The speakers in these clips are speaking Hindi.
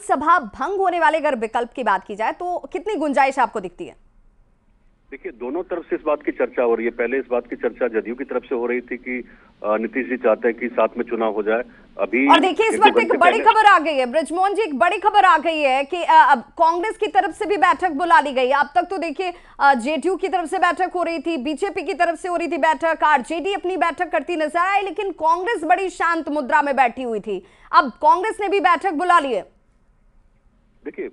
विधानसभा भंग होने वाले अगर विकल्प की बात की जाए तो कितनी गुंजाइश आपको दिखती है? देखिए, दोनों तरफ से इस बात की चर्चा हो रही है। पहले इस बात की चर्चा जदयू की तरफ से हो रही थी कि नीतीश जी चाहते हैं कि साथ में चुनाव हो जाए। अभी और देखिए इस वक्त एक बड़ी खबर आ गई है ब्रजमोहन जी, एक बड़ी खबर आ गई है कि अब कांग्रेस की तरफ से भी बैठक बुला ली गई है। अब तक तो देखिए जेडीयू की तरफ से बैठक हो रही थी, बीजेपी की तरफ से हो रही थी बैठक, आरजेडी अपनी बैठक करती नजर आई, लेकिन कांग्रेस बड़ी शांत मुद्रा में बैठी हुई थी। अब कांग्रेस ने भी बैठक बुला ली है। देखिए,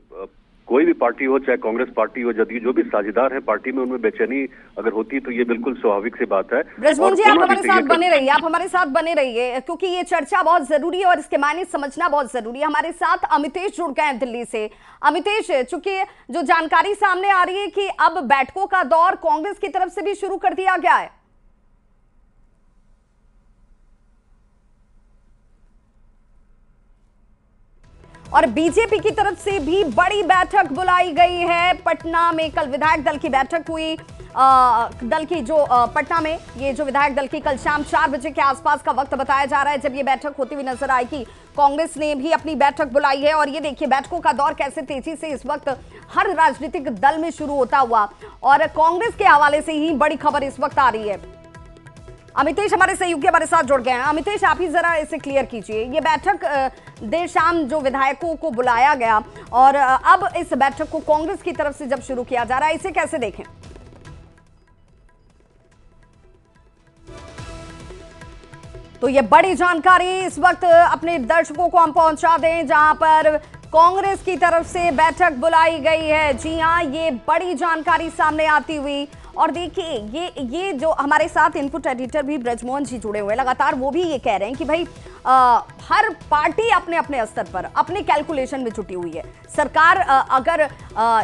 कोई भी पार्टी हो, चाहे कांग्रेस पार्टी हो, जदयू, जो भी साझेदार है पार्टी में, उनमें बेचैनी अगर होती तो ये बिल्कुल स्वाभाविक सी बात है। ब्रजमोहन जी आप हमारे साथ बने रहिए, आप हमारे साथ बने रहिए, क्योंकि ये चर्चा बहुत जरूरी है और इसके मायने समझना बहुत जरूरी है। हमारे साथ अमितेश जुड़ गए हैं दिल्ली से। अमितेश, चूंकि जो जानकारी सामने आ रही है कि अब बैठकों का दौर कांग्रेस की तरफ से भी शुरू कर दिया गया है, और बीजेपी की तरफ से भी बड़ी बैठक बुलाई गई है। पटना में कल विधायक दल की बैठक हुई। दल की जो पटना में ये जो विधायक दल की कल शाम 4 बजे के आसपास का वक्त बताया जा रहा है जब ये बैठक होती हुई नजर आएगी। कांग्रेस ने भी अपनी बैठक बुलाई है और ये देखिए बैठकों का दौर कैसे तेजी से इस वक्त हर राजनीतिक दल में शुरू होता हुआ, और कांग्रेस के हवाले से ही बड़ी खबर इस वक्त आ रही है। अमितेश हमारे सहयोगी हमारे साथ जुड़ गए हैं। अमितेश, आप ही जरा इसे क्लियर कीजिए, ये बैठक देर शाम जो विधायकों को बुलाया गया और अब इस बैठक को कांग्रेस की तरफ से जब शुरू किया जा रहा है, इसे कैसे देखें? तो ये बड़ी जानकारी इस वक्त अपने दर्शकों को हम पहुंचा दें, जहां पर कांग्रेस की तरफ से बैठक बुलाई गई है। जी हां, ये बड़ी जानकारी सामने आती हुई, और देखिए ये जो हमारे साथ इनपुट एडिटर भी ब्रजमोहन जी जुड़े हुए हैं लगातार, वो भी ये कह रहे हैं कि भाई हर पार्टी अपने अपने स्तर पर अपने कैलकुलेशन में जुटी हुई है। सरकार अगर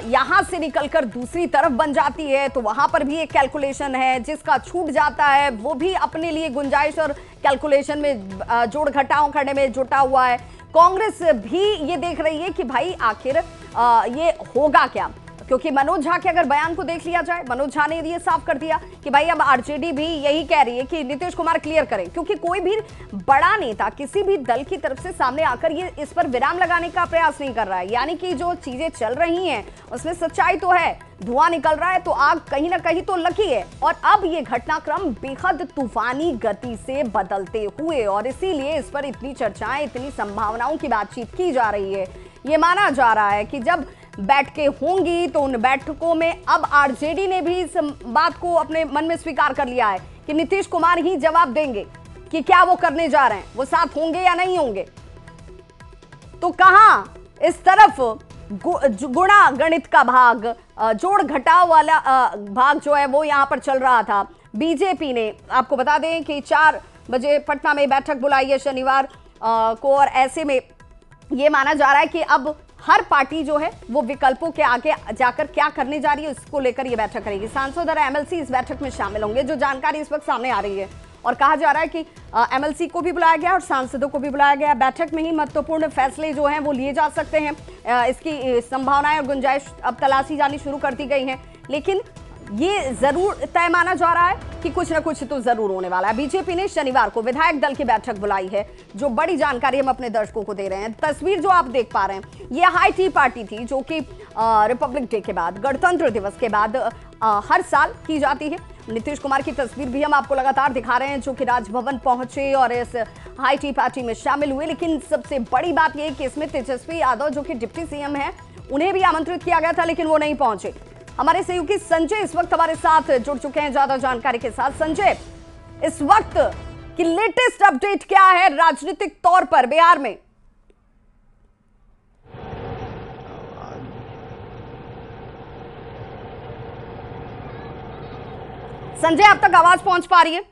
यहां से निकलकर दूसरी तरफ बन जाती है तो वहां पर भी एक कैलकुलेशन है, जिसका छूट जाता है वो भी अपने लिए गुंजाइश और कैलकुलेशन में जोड़ घटाव करने में जुटा हुआ है। कांग्रेस भी ये देख रही है कि भाई आखिर ये होगा क्या, क्योंकि मनोज झा के अगर बयान को देख लिया जाए, मनोज झा ने ये साफ कर दिया कि भाई अब आरजेडी भी यही कह रही है कि नीतीश कुमार क्लियर करें, क्योंकि कोई भी बड़ा नेता किसी भी दल की तरफ से सामने आकर ये इस पर विराम लगाने का प्रयास नहीं कर रहा है। यानी कि जो चीजें चल रही हैं उसमें सच्चाई तो है, धुआं निकल रहा है तो आग कहीं ना कहीं तो लगी है, और अब ये घटनाक्रम बेहद तूफानी गति से बदलते हुए, और इसीलिए इस पर इतनी चर्चाएं, इतनी संभावनाओं की बातचीत की जा रही है। ये माना जा रहा है कि जब बैठकें होंगी तो उन बैठकों में अब आरजेडी ने भी इस बात को अपने मन में स्वीकार कर लिया है कि नीतीश कुमार ही जवाब देंगे कि क्या वो करने जा रहे हैं, वो साथ होंगे या नहीं होंगे। तो कहां इस तरफ गुणा गणित का भाग, जोड़ घटाव वाला भाग जो है वो यहां पर चल रहा था। बीजेपी ने, आपको बता दें कि 4 बजे पटना में बैठक बुलाई है शनिवार को, और ऐसे में ये माना जा रहा है कि अब हर पार्टी जो है वो विकल्पों के आगे जाकर क्या करने जा रही है इसको लेकर ये बैठक करेगी। सांसद और एमएलसी इस बैठक में शामिल होंगे, जो जानकारी इस वक्त सामने आ रही है, और कहा जा रहा है कि एमएलसी को भी बुलाया गया और सांसदों को भी बुलाया गया। बैठक में ही महत्वपूर्ण फैसले जो हैं वो लिए जा सकते हैं। इसकी संभावनाएं और गुंजाइश अब तलाशी जानी शुरू कर दी गई हैं, लेकिन ये जरूर तय माना जा रहा है कि कुछ ना कुछ तो जरूर होने वाला है। बीजेपी ने शनिवार को विधायक दल की बैठक बुलाई है, जो बड़ी जानकारी हम अपने दर्शकों को दे रहे हैं। तस्वीर जो आप देख पा रहे हैं ये हाई टी पार्टी थी, जो कि रिपब्लिक डे के बाद, गणतंत्र दिवस के बाद हर साल की जाती है। नीतीश कुमार की तस्वीर भी हम आपको लगातार दिखा रहे हैं, जो कि राजभवन पहुंचे और इस हाई टी पार्टी में शामिल हुए। लेकिन सबसे बड़ी बात यह कि इसमें तेजस्वी यादव, जो कि डिप्टी सीएम है, उन्हें भी आमंत्रित किया गया था, लेकिन वो नहीं पहुंचे। हमारे सहयोगी संजय इस वक्त हमारे साथ जुड़ चुके हैं ज्यादा जानकारी के साथ। संजय, इस वक्त की लेटेस्ट अपडेट क्या है राजनीतिक तौर पर बिहार में? संजय, अब तक आवाज पहुंच पा रही है?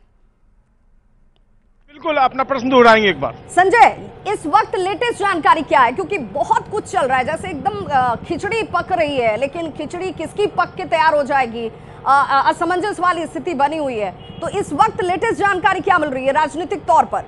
बिल्कुल, अपना प्रश्न दोहराएंगे एक बार। संजय, इस वक्त लेटेस्ट जानकारी क्या है, क्योंकि बहुत कुछ चल रहा है, जैसे एकदम खिचड़ी पक रही है, लेकिन खिचड़ी किसकी पक के तैयार हो जाएगी, असमंजस वाली स्थिति बनी हुई है। तो इस वक्त लेटेस्ट जानकारी क्या मिल रही है राजनीतिक तौर पर?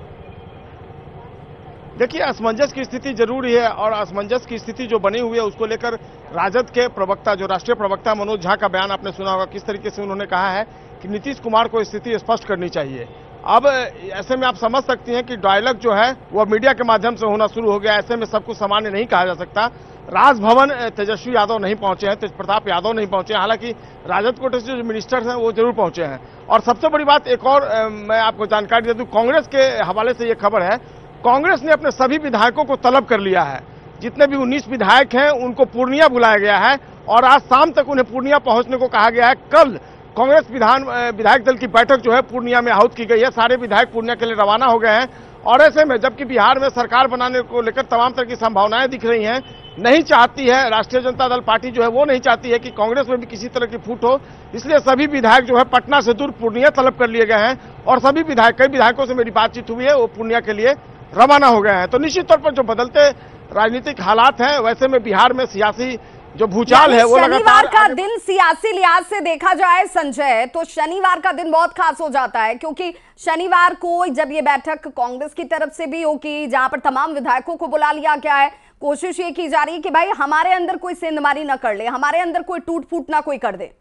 देखिए, असमंजस की स्थिति जरूरी है, और असमंजस की स्थिति जो बनी हुई है उसको लेकर राजद के प्रवक्ता, जो राष्ट्रीय प्रवक्ता मनोज झा का बयान आपने सुना होगा, किस तरीके से उन्होंने कहा है कि नीतीश कुमार को स्थिति स्पष्ट करनी चाहिए। अब ऐसे में आप समझ सकती हैं कि डायलॉग जो है वो मीडिया के माध्यम से होना शुरू हो गया। ऐसे में सब कुछ सामान्य नहीं कहा जा सकता। राजभवन तेजस्वी यादव नहीं पहुंचे हैं, तेज प्रताप यादव नहीं पहुंचे हैं, हालांकि राजद कोटे से जो मिनिस्टर्स हैं वो जरूर पहुंचे हैं। और सबसे बड़ी बात एक और मैं आपको जानकारी दे दूं, कांग्रेस के हवाले से ये खबर है, कांग्रेस ने अपने सभी विधायकों को तलब कर लिया है। जितने भी 19 विधायक हैं उनको पूर्णिया बुलाया गया है और आज शाम तक उन्हें पूर्णिया पहुंचने को कहा गया है। कल कांग्रेस विधायक दल की बैठक जो है पूर्णिया में आहूत की गई है। सारे विधायक पूर्णिया के लिए रवाना हो गए हैं और ऐसे में जबकि बिहार में सरकार बनाने को लेकर तमाम तरह की संभावनाएं दिख रही हैं, नहीं चाहती है राष्ट्रीय जनता दल पार्टी जो है वो नहीं चाहती है कि कांग्रेस में भी किसी तरह की फूट हो, इसलिए सभी विधायक जो है पटना से दूर पूर्णिया तलब कर लिए गए हैं और सभी विधायक, कई विधायकों से मेरी बातचीत हुई है, वो पूर्णिया के लिए रवाना हो गए हैं। तो निश्चित तौर पर जो बदलते राजनीतिक हालात हैं, वैसे में बिहार में सियासी जो भूचाल है वो शनिवार का दिन सियासी लिहाज से देखा जाए संजय, तो शनिवार का दिन बहुत खास हो जाता है, क्योंकि शनिवार को जब ये बैठक कांग्रेस की तरफ से भी होगी, जहां पर तमाम विधायकों को बुला लिया गया है, कोशिश ये की जा रही है कि भाई हमारे अंदर कोई सेंधमारी ना कर ले, हमारे अंदर कोई टूट फूट ना कोई कर दे।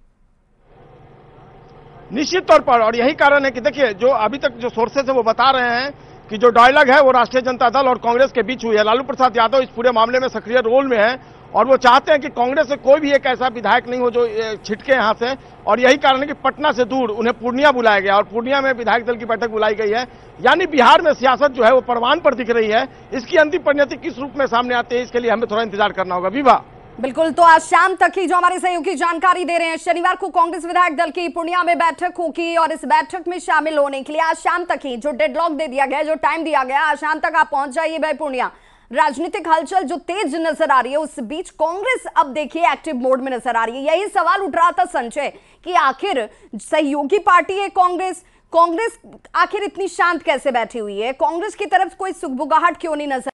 निश्चित तौर पर, और यही कारण है कि देखिए जो अभी तक जो सोर्सेस है वो बता रहे हैं कि जो डायलॉग है वो राष्ट्रीय जनता दल और कांग्रेस के बीच हुई है। लालू प्रसाद यादव इस पूरे मामले में सक्रिय रोल में है और वो चाहते हैं कि कांग्रेस से कोई भी एक ऐसा विधायक नहीं हो जो छिटके यहां से, और यही कारण है कि पटना से दूर उन्हें पूर्णिया बुलाया गया और पूर्णिया में विधायक दल की बैठक बुलाई गई है। यानी बिहार में सियासत जो है वो परवान पर दिख रही है। इसकी अंतिम परिणति किस रूप में सामने आती है, इसके लिए हमें थोड़ा इंतजार करना होगा। विभा, बिल्कुल, तो आज शाम तक ही जो हमारे सहयोगी जानकारी दे रहे हैं, शनिवार को कांग्रेस विधायक दल की पूर्णिया में बैठक होगी और इस बैठक में शामिल होने के लिए आज शाम तक ही जो डेडलॉक दे दिया गया, जो टाइम दिया गया, आज शाम तक आप पहुंच जाइए भाई पूर्णिया। राजनीतिक हलचल जो तेज नजर आ रही है, उस बीच कांग्रेस अब देखिए एक्टिव मोड में नजर आ रही है। यही सवाल उठ रहा था संजय कि आखिर सहयोगी पार्टी है कांग्रेस आखिर इतनी शांत कैसे बैठी हुई है, कांग्रेस की तरफ कोई सुगबुगाहट क्यों नहीं नजर